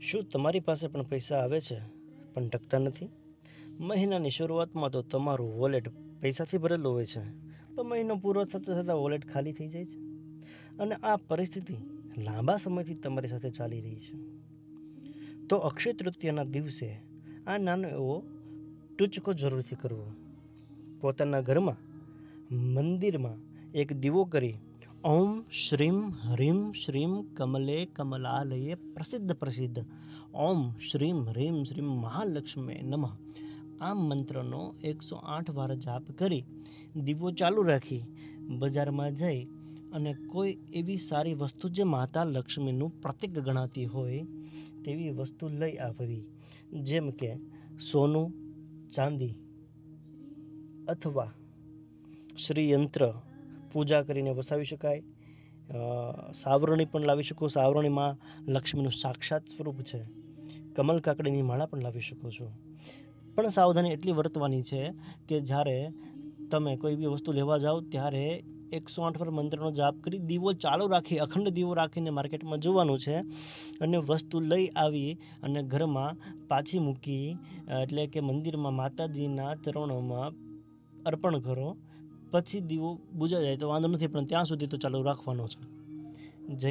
શું તમારી પાસે પણ પૈસા આવે છે પણ ટકતા નથી? મહિનાની શરૂઆતમાં તો તમારું વોલેટ પૈસાથી ભરેલું હોય છે, પણ મહિનો પૂરો થતાં થતાં વોલેટ ખાલી થઈ જાય છે. અને આ પરિસ્થિતિ લાંબા સમયથી તમારી સાથે ચાલી રહી છે. તો અક્ષય તૃતીયાના દિવસે આ નાનો એવો ટૂચકો જરૂરથી કરવો. પોતાના ઘરમાં મંદિરમાં એક દીવો કરી ઓમ શ્રીમ હ્રીમ શ્રીમ કમલે કમલાલયે પ્રસિદ્ધ ઓમ શ્રીમ હ્રીમ શ્રીમ મહાલક્ષ્મી નમઃ આ મંત્રનો 108 વાર જાપ કરી દીવો ચાલુ રાખી બજારમાં જઈ અને કોઈ એવી સારી વસ્તુ જે માતા લક્ષ્મીનું પ્રતીક ગણાતી હોય તેવી વસ્તુ લઈ આવવી, જેમ કે સોનું, ચાંદી અથવા શ્રીયંત્ર પૂજા કરીને વસાવી શકાય. સાવરણી પણ લાવી શકો. સાવરણીમાં લક્ષ્મીનું સાક્ષાત સ્વરૂપ છે. કમલ કાકડીની માળા પણ લાવી શકો છો. પણ સાવધાની એટલી વર્તવાની છે કે જ્યારે તમે કોઈ બી વસ્તુ લેવા જાઓ ત્યારે 108 વાર મંત્રનો જાપ કરી દીવો ચાલુ રાખી અખંડ દીવો રાખીને માર્કેટમાં જવાનું છે અને વસ્તુ લઈ આવી અને ઘરમાં પાછી મૂકી, એટલે કે મંદિરમાં માતાજીના ચરણોમાં અર્પણ કરો. પછી દીવો બુજાઈ જાય તો વાંધો નથી, પણ ત્યાં સુધી તો ચાલુ રાખવાનો છે. જય